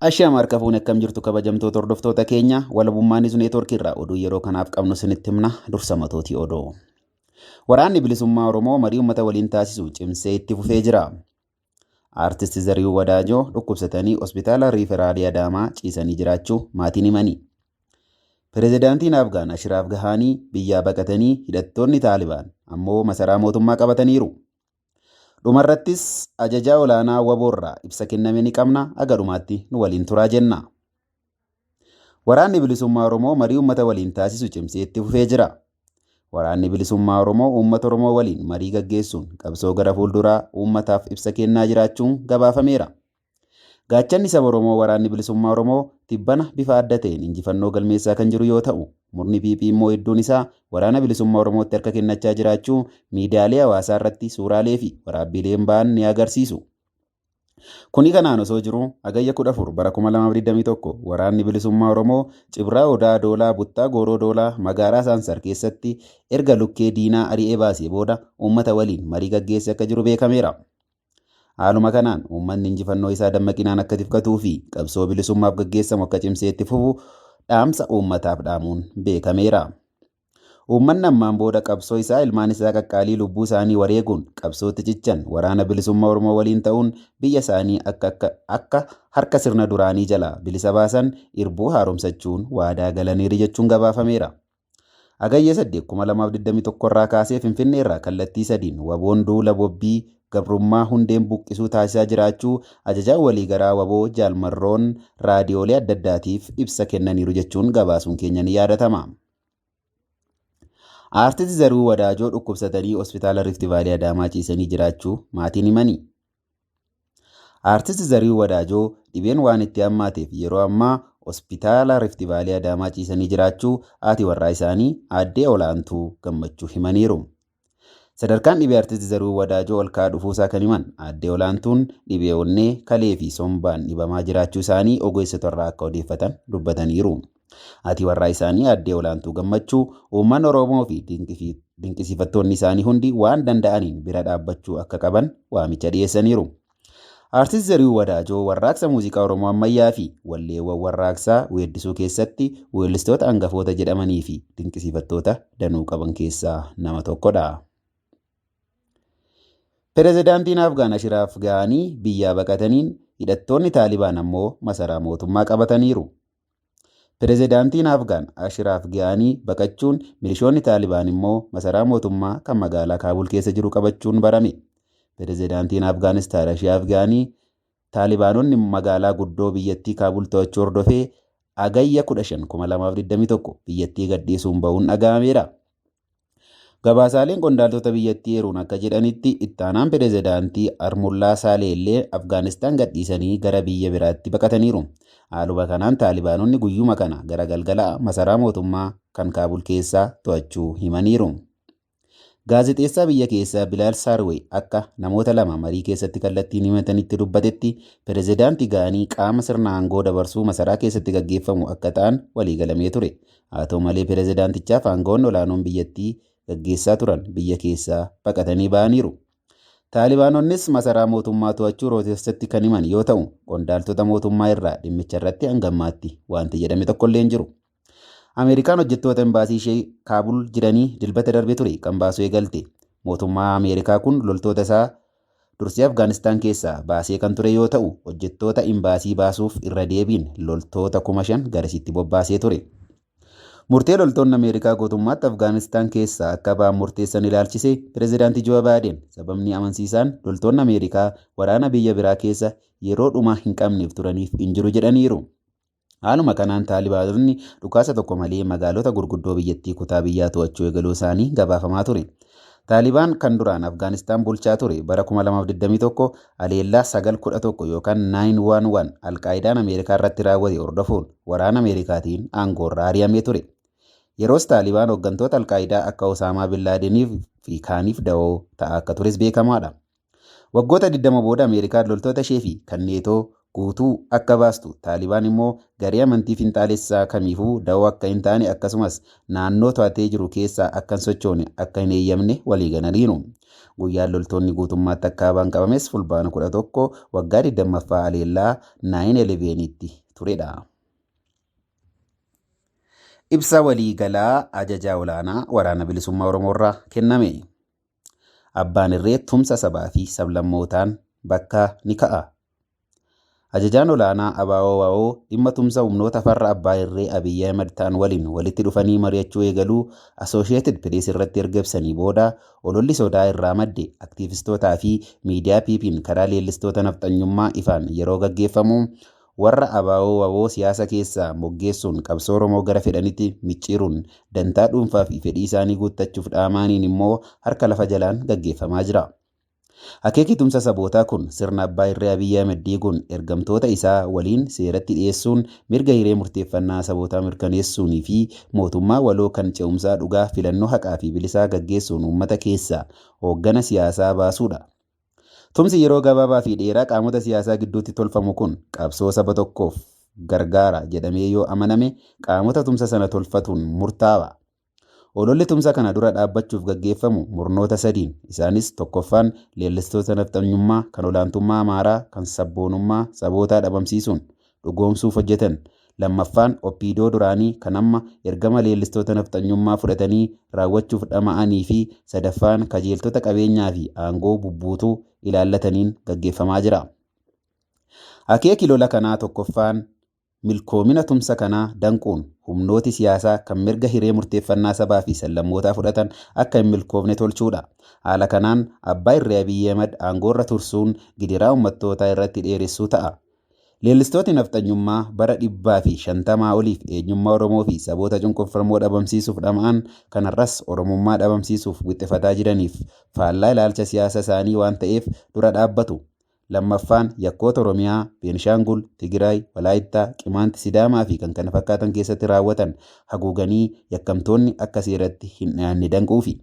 Ashaama harka fuune akkam jirtu kabajamtoota hordoftoota keenya walabummaan sun neetwoorkii irraa oduu yeroo kanaaf qabnu sinitti himna dursa matootii odoo. Waraanni bilisummaa Oromoo marii uummata waliin taasisu cimsee itti fufee jira. Aartist Zariihuu Wadaajoo dhukkubsatanii hospitaala Riiferaalii Adaamaa ciisanii jiraachuu maatiin himanii. Pireezidaantiin Afgaan Ashiraaf Gahaanii biyyaa baqatanii hidhattoonni Taalibaan ammoo masaraa mootummaa qabataniiru. Dhumarrattis ajajaa olaanaa waboorraa ibsa kenname ni qabna agarumaatti nu waliin turaa jenna. Waraanni bilisummaa Oromoo marii uummata waliin taasisu cimsee itti fufee jira. Waraanni bilisummaa Oromoo uummata Oromoo waliin marii gaggeessuun qabsoo gara fuulduraa uummataaf ibsa kennaa jiraachuun gabaafameera. Gaachanni saba Oromoo waraanni bilisummaa Oromoo tibbana bifa adda ta'een injifannoo galmeessaa kan jiru yoo ta'u, murni PP immoo hedduun isaa waraana bilisummaa Oromootti harka kennachaa jiraachuu miidiyaalee hawaasaa irratti suuraalee fi waraabbileen ba'an ni agarsiisu. Kuni kanaan osoo jiru hagayya 14 bara 2021 waraanni bilisummaa Oromoo Cibraa Odaa Doolaa Buttaa Gooroo Doolaa magaalaa Saansar keessatti erga lukkee diinaa ari'ee baasee booda uummata waliin marii gaggeessee akka jiru beekameera. Haaluma kanaan uummanni injifannoo isaa dammaqinaan akka tifkatuu fi qabsoo bilisummaaf gaggeessamu akka cimsee itti fufu dhaamsa uummataaf dhaamuun beekameera. Uummanni ammaan booda qabsoo isaa ilmaan isaa qaqqaalii lubbuu isaanii wareeguun qabsootti cichan waraana bilisummaa Oromoo waliin ta'uun biyya isaanii akka harka sirna duraanii jalaa bilisa baasan irbuu haaromsachuun waadaa galaniiru jechuun gabaafameera. Hagayya 8 2021 irraa kaasee Finfinnee irraa kallattii sadiin waboon duula bobbii gabrummaa hundeen buqqisuu taasisaa jiraachuu ajajaan waliigalaa waboo jaalmarroon raadiyoolee adda addaatiif ibsa kennaniiru jechuun gabaasuun keenya ni yaadatama. Aartist Zariihuu Wadaajoo dhukkubsatanii hospitaala Rift Vaalii Adaamaa ciisanii jiraachuu maatiin himanii. Aartist Zariihuu Wadaajoo dhibeen waan itti hammaateef yeroo ammaa hospitaala Rift Vaalii Adaamaa ciisanii jiraachuu haati warraa isaanii aaddee Olaantuu Gammachuu himaniiru. Sadarkaan dhibee Aartist Zariihuu Wadaajoo ol ka'aa dhufuusaa kan himan aaddee Olaantuun dhibee onnee kalee fi sombaan dhibamaa jiraachuu isaanii ogeessota irraa akka odeeffatan dubbataniiru. Haati warraa isaanii aaddee Olaantuu Gammachuu uummanni Oromoo fi dinqisiifattoonni isaanii hundi waan danda'aniin bira dhaabbachuu akka qaban waamicha dhiyeessaniiru. Aartist Zariihuu Wadaajoo warraaqsa muuziqaa Oromoo ammayyaa fi walleewwan warraaqsaa weeddisuu keessatti weellistoota hangafoota jedhamanii fi dinqisiifattoota danuu qaban keessaa nama tokkodha. Pireezidaantiin Afgaan Ashiraaf Gahaanii biyyaa baqataniin hidhattoonni Taalibaan ammoo masaraa mootummaa qabataniiru. Pireezidaantiin Afgaan Ashiraaf Gahaanii baqachuun milishoonni Taalibaan immoo masaraa mootummaa kan magaalaa Kaabul keessa jiru qabachuun barame. Pireezidaantiin Afgaanistaan Ashiraaf Gahaanii Taalibaanonni magaalaa guddoo biyyattii Kaabul to'achuu hordofee hagayya 15 2021 biyyattii gadhiisuun ba'uun dhaga'ameera. Gabaasaaleen qondaaltota biyyattii eeruun akka jedhanitti ittaanaan pireezidaantii Armullaa Saalee illee Afgaanistaan gadhiisanii gara biyya biraatti baqataniiru. Haaluma kanaan Taalibaanonni guyyuma kana gara galgala masaraa mootummaa kan Kaabul keessaa to'achuu himaniiru. Gaazexeessaa biyya keessaa Bilaal Saarwee akka namoota lama marii keessatti kallattiin himatanitti dubbatetti pireezidaantii Gahaanii qaama sirna aangoo dabarsuu masaraa keessatti gaggeeffamu akka ta'an waliigalamee ture. Haa ta'u malee pireezidaantichaaf aangoonni olaanoon biyyattii gaggeessaa turan biyya keessaa baqatanii ba'aniiru. Taalibaanonnis masaraa mootummaa to'achuu rootessatti kan himan yoo ta'u, qondaaltota mootummaa irraa dhimmicha irratti hangammaatti wanti jedhame tokkollee hin jiru. Ameerikaan hojjettoota embaasii ishee Kaabul jiranii dilbata darbe ture kan baasuu eegalte. Mootummaa Ameerikaa kun loltoota isaa dursee Afgaanistaan keessaa baasee kan ture yoo ta'u, hojjettoota embaasii baasuuf irra deebiin loltoota 5,000 garasitti bobbaasee ture. Murtee loltoonni Ameerikaa guutummaatti Afgaanistaan keessaa akka ba'an murteessan ilaalchise pireezidaantii Joo Baayiden sababni amansiisaan loltoonni Ameerikaa waraana biyya biraa keessa yeroo dhumaa hin qabneef turaniif hin jiru jedhaniiru. Haaluma kanaan Taalibaanonni dhukaasa tokko malee magaalota gurguddoo biyyattii kutaa biyyaa to'achuu eegaluu isaanii gabaafamaa ture. Taalibaan kan duraan Afgaanistaan bulchaa ture bara 2021 aleellaa 911 yookaan 911 Alqaayidaan Ameerikaa irratti raawwate hordofuun waraana Ameerikaatiin aangoorraa ari'amee ture. Yeroos Taalibaan hooggantoota Alqaayidaa akka Osaamaa Bin Laadeniif fi kaaniif da'oo ta'aa akka tures beekamaadha. Waggoota 20 booda Ameerikaan loltoota ishee fi kan neetoo guutuu akka baastu, Taalibaan immoo garee amantii finxaalessaa kamiifuu da'oo akka hin taane akkasumas naannoo to'atee jiru keessaa akka hin sochoone akka hin eeyyamne walii galaniiru. Guyyaan loltoonni guutummaatti akka abaan qabames fulbaana 11 waggaa 20ffaa aleellaa 9/11tti turedha. Ibsa waliigalaa ajajaa olaanaa waraana bilisummaa Oromoorraa kenname. Abbaan irree tumsa sabaa fi sablammootaan bakka ni ka'a. Ajajaan olaanaa ABO dhimma tumsa humnoota farra abbaa irree Abiyyi Ahmed ta'an waliin walitti dhufanii mari'achuu eegaluu Associated Press irratti erga ibsanii booda ololli sodaa irraa madde aktiivistootaa fi miidiyaa PP'n karaa leellistoota nafxanyummaa ifaan yeroo gaggeeffamu warra ABO siyaasa keessaa moggeessuun qabsoo Oromoo gara fedhanitti micciiruun dantaa dhuunfaa fi fedhii isaanii guuttachuuf dhaamaaniin immoo harka lafa jalaan gaggeeffamaa jira. Akeeki tumsa sabootaa kun sirna abbaa irree Abiyyi Ahmed diiguun ergamtoota isaa waliin seeratti dhiyeessuun mirga hiree murteeffannaa sabootaa mirkaneessuunii fi mootummaa waloo kan ce'umsaa dhugaa filannoo haqaa fi bilisaa gaggeessuun uummata keessaa hooggana siyaasaa baasuudha. Tumsi yeroo gabaabaa fi dheeraa qaamota siyaasaa gidduutti tolfamu kun qabsoo saba tokkoof gargaara jedhamee yoo amaname qaamota tumsa sana tolfatuun murtaa'a. Ololli tumsa kana dura dhaabbachuuf gaggeeffamu murnoota sadiin, isaanis tokkoffaan leellistoota nafxanyummaa kan olaantummaa Amaaraa kan sabboonummaa sabootaa dhabamsiisuun dhugoomsuuf hojjetan, lammaffaan OPDO duraanii kan amma ergama leellistoota nafxanyummaa fudhatanii raawwachuuf dhama'anii fi sadaffaan kajeeltota qabeenyaa fi aangoo bubbuutuu ilaallataniin gaggeeffamaa jira. Akeeki lola kanaa tokkoffaan milkoomina tumsa kanaa danquun humnooti siyaasaa kan mirga hiree murteeffannaa sabaa fi sallammootaa fudhatan akka hin milkoofne tolchuudha. Haala kanaan abbaa irree Abiyyi Ahmed aangoorra tursuun gidiraa uummattootaa irratti dheeressuu ta'a. Leellistooti nafxanyummaa bara 150 oliif eenyummaa Oromoo fi saboota cunqurfamoo dhabamsiisuuf dhama'an kanarras Oromummaa dhabamsiisuuf wixxifataa jiraniif faallaa ilaalcha siyaasa isaanii waan ta'eef dura dhaabbatu. Lammaffaan yakkoota Oromiyaa, Beenishaangul, Tigraay, Walaayittaa, Qimaanti, Sidaamaa fi kan kana fakkaatan keessatti raawwatan haguuganii yakkamtoonni akka seeratti hin dhiyaanne danquufi.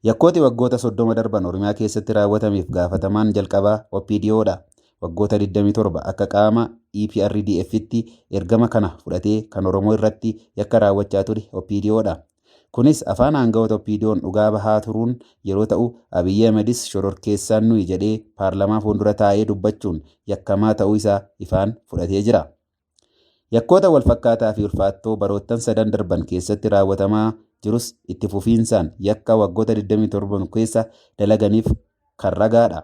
Yakkooti waggoota 30 darban Oromiyaa keessatti raawwatameef gaafatamaan jalqabaa OPDOdha. Waggoota 27 akka qaama EPRDF'tti ergama kana fudhatee kan Oromoo irratti yakka raawwachaa ture OPDOdha. Kunis afaan aangawoota OPDO'n dhugaa bahaa turuun yeroo ta'u Abiyyi Ahmedis shororkeessaan nuyi jedhee paarlamaa fuuldura taa'ee dubbachuun yakkamaa ta'uu isaa ifaan fudhatee jira. Yakkoota walfakkaataa fi ulfaattoo baroottan 3 darban keessatti raawwatamaa jirus itti fufiinsaan yakka waggoota 27 keessa dalaganiif kan ragaadha.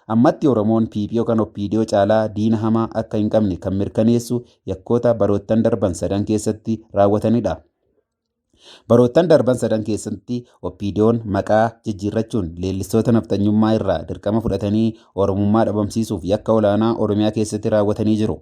Ammatti Oromoon PP yookaan OPDO caalaa diina hamaa akka hin qabne kan mirkaneessu yakkoota baroottan darban 3 keessatti raawwatanidha. Baroottan darban 3 keessatti OPDO'n maqaa jijjiirrachuun leellistoota nafxanyummaa irraa dirqama fudhatanii Oromummaa dhabamsiisuuf yakka olaanaa Oromiyaa keessatti raawwatanii jiru.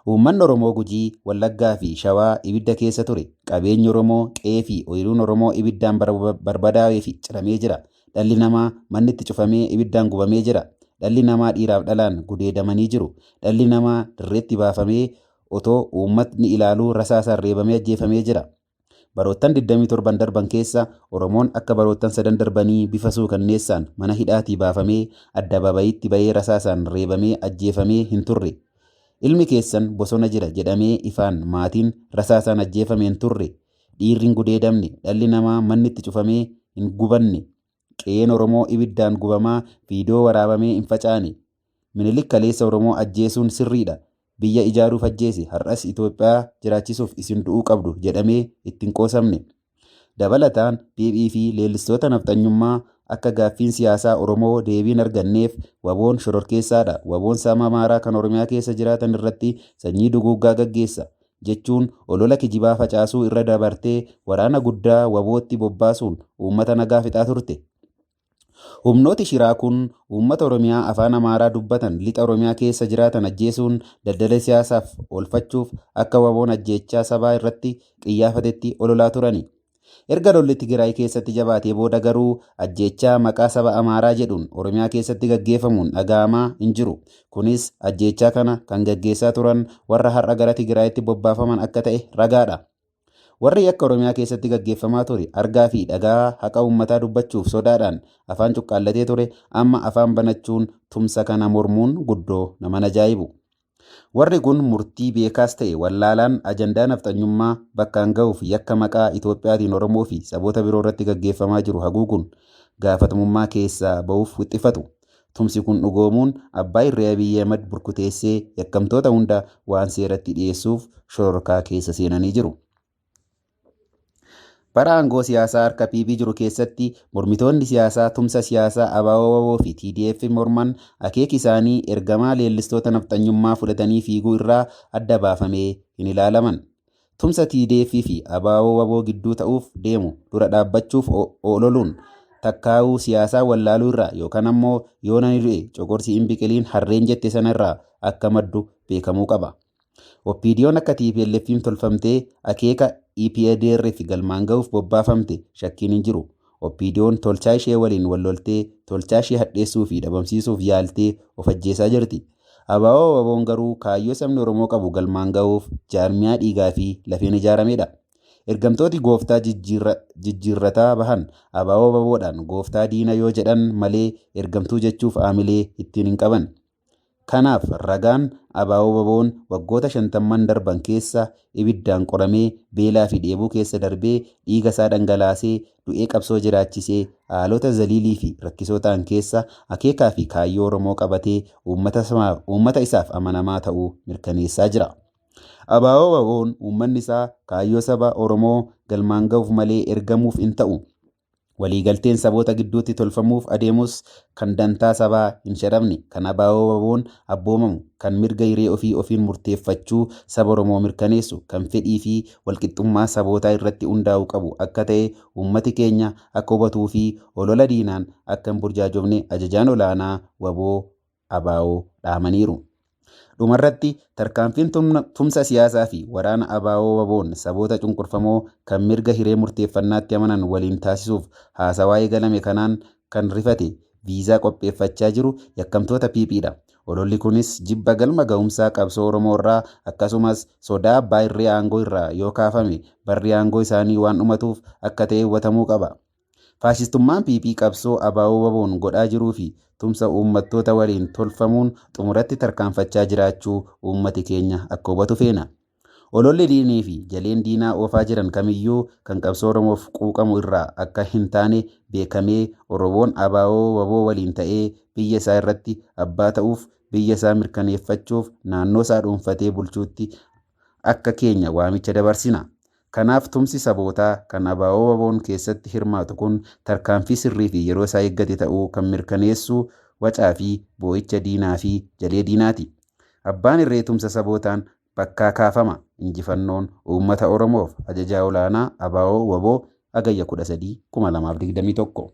Uummanni Oromoo Gujii, Wallaggaa fi Shawaa ibidda keessa ture. Qabeenyi Oromoo, qe'ee fi ooyiruun Oromoo ibiddaan barbadaa'ee fi ciramee jira. Dhalli namaa manni itti cufamee ibiddaan gubamee jira. Dhalli namaa dhiiraaf dhalaan gudeedamanii jiru. Dhalli namaa dirreetti baafamee otoo uummatni ilaaluu rasaasaan reebamee ajjeefamee jira. Baroottan 27 darban keessa Oromoon akka baroottan 3 darbanii bifa suukanneessaan mana hidhaatii baafamee addabaabayiitti bahee rasaasaan reebamee ajjeefamee hin turre. Ilmi keessan bosona jira jedhamee ifaan maatiin rasaasaan ajjeefamee hin turre. Dhiirri hin gudeedamne, dhalli namaa manni itti cufamee hin gubanne. Qe'een Oromoo ibiddaan gubamaa viidiyoo waraabamee hin facaane. Minilik kaleessa Oromoo ajjeesuun sirriidha. Biyya ijaaruuf ajjeese har'as Itoophiyaa jiraachisuuf isin du'uu qabdu jedhamee ittiin qoosamne. Dabalataan PP fi leellistoota nafxanyummaa akka gaaffiin siyaasaa Oromoo deebiin arganneef waboon shororkeessaadha. Waboon saba Amaaraa kan Oromiyaa keessa jiraatan irratti sanyii duguuggaa gaggeessa jechuun olola kijibaa facaasuu irra dabartee waraana guddaa wabootti bobbaasuun uummata nagaa fixaa turte. Humnooti shiraa kun uummata Oromiyaa afaan Amaaraa dubbatan lixa Oromiyaa keessa jiraatan ajjeesuun daldala siyaasaaf oolfachuuf akka waboon ajjeechaa sabaa irratti qiyyaafatetti ololaa turani. Erga lolli Tigraay keessatti jabaatee booda garuu ajjeechaa maqaa saba Amaaraa jedhuun Oromiyaa keessatti gaggeeffamuun dhaga'amaa hin jiru. Kunis ajjeechaa kana kan gaggeessaa turan warra har'a gara Tigraayitti bobbaafaman akka ta'e ragaadha. Warri yakka Oromiyaa keessatti gaggeeffamaa ture argaa fi dhagaa haqa uummataa dubbachuuf sodaadhaan afaan cuqqaallatee ture amma afaan banachuun tumsa kana mormuun guddoo nama ajaa'ibu. Warri kun murtii beekaas ta'e wallaalaan ajandaa nafxanyummaa bakkaan ga'uuf yakka maqaa Itoophiyaatiin Oromoo fi saboota biroo irratti gaggeeffamaa jiru haguuguun gaafatamummaa keessaa ba'uuf wixxifatu. Tumsi kun dhugoomuun Abbaa Irree Abiyyi Ahmad burkuteessee yakkamtoota hunda waan seeratti dhiyeessuuf shororkaa keessa seenanii jiru. Bara aangoo siyaasaa harka PP jiru keessatti mormitoonni siyaasaa tumsa siyaasaa ABO fi TDF morman akeeki isaanii ergamaa leellistoota nafxanyummaa fudhatanii fiiguu irraa adda baafamee hin ilaalaman. Tumsa TDF fi ABO gidduu ta'uuf deemu dura dhaabbachuuf oololuun takkaa'uu siyaasaa wallaaluu irraa yookaan ammoo yoo nani du'e coqorsi hin biqiliin harreen jette sana irraa akka maddu beekamuu qaba. OPDO'n akka TPLF'n tolfamtee akeeka EPRDF galmaan ga'uuf bobbaafamte shakkiin hin jiru. OPDO'n tolchaa ishee waliin walloltee tolchaa ishee hadheessuu fi dhabamsiisuuf yaaltee of ajjeesaa jirti. ABO'n garuu kaayyoo sabni Oromoo qabu galmaan ga'uuf jaarmiyaa dhiigaa fi lafeen ijaaramedha. Ergamtooti gooftaa jijjiirrataa bahan ABO'dhaan gooftaa diina yoo jedhan malee ergamtuu jechuuf aamilee ittiin hin qaban. Kanaaf ragaan ABO'n waggoota 50 darban keessa ibiddaan qoramee beelaa fi dheebuu keessa darbee dhiiga isaa dhangalaasee du'ee qabsoo jiraachisee haalota zaliilii fi rakkisootaan keessa akeekaa fi kaayyoo Oromoo qabatee uummata isaaf amanamaa ta'uu mirkaneessaa jira. ABO'n uummanni isaa kaayyoo saba Oromoo galmaan ga'uuf malee ergamuuf hin ta'u. Waliigalteen saboota gidduutti tolfamuuf adeemus kan dantaa sabaa hin shadhabne kan ABO'n abboomamu kan mirga hiree ofii ofiin murteeffachuu saba Oromoo mirkaneessu kan fedhii fi walqixxummaa sabootaa irratti hundaa'uu qabu akka ta'e uummati keenya akka hubatuu fi olola diinaan akka hin burjaajofne ajajaan olaanaa WBO ABO dhaamaniiru. Dhumarratti tarkaanfiin tumsa siyaasaa fi waraana ABO'n saboota cunqurfamoo kan mirga hiree murteeffannaatti amanan waliin taasisuuf haasawaa eegalame kanaan kan rifate viizaa qopheeffachaa jiru yakkamtoota PP'dha. Ololli kunis jibba galma ga'umsaa qabsoo Oromoo irraa akkasumas sodaa Abbaa Irree aangoo irraa yoo kaafame barri aangoo isaanii waan dhumatuuf akka ta'e hubatamuu qaba. Faashistummaan PP qabsoo ABO'n godhaa jiruu fi tumsa uummattoota waliin tolfamuun xumuratti tarkaanfachaa jiraachuu uummati keenya akka hubatu feena. Ololli diinii fi jaleen diinaa oofaa jiran kamiyyuu kan qabsoo Oromoof quuqamu irraa akka hin taane beekamee Oromoon ABO waliin ta'ee biyya isaa irratti abbaa ta'uuf biyya isaa mirkaneeffachuuf naannoo isaa dhuunfatee bulchuutti akka keenya waamicha dabarsina. Kanaaf tumsi sabootaa kan ABO'n keessatti hirmaatu kun tarkaanfii sirrii fi yeroo isaa eeggate ta'uu kan mirkaneessu wacaa fi boo'icha diinaa fi jalee diinaati. Abbaan Irree tumsa sabootaan bakkaa kaafama. Injifannoon uummata Oromoof. Ajajaa olaanaa ABO Agayya 13 2021.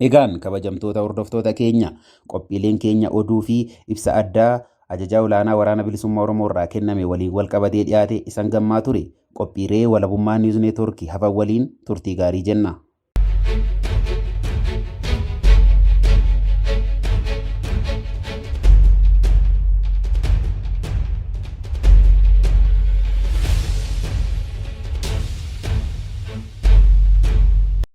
Egaan kabajamtoota hordoftoota keenya qophiileen keenya oduu fi ibsa addaa ajajaa olaanaa waraana bilisummaa Oromoo irraa kenname waliin wal qabatee dhiyaate isan gammaa ture. Qophiilee walabummaa Niwuz Neetwoorkii hafan waliin turtii gaarii jenna.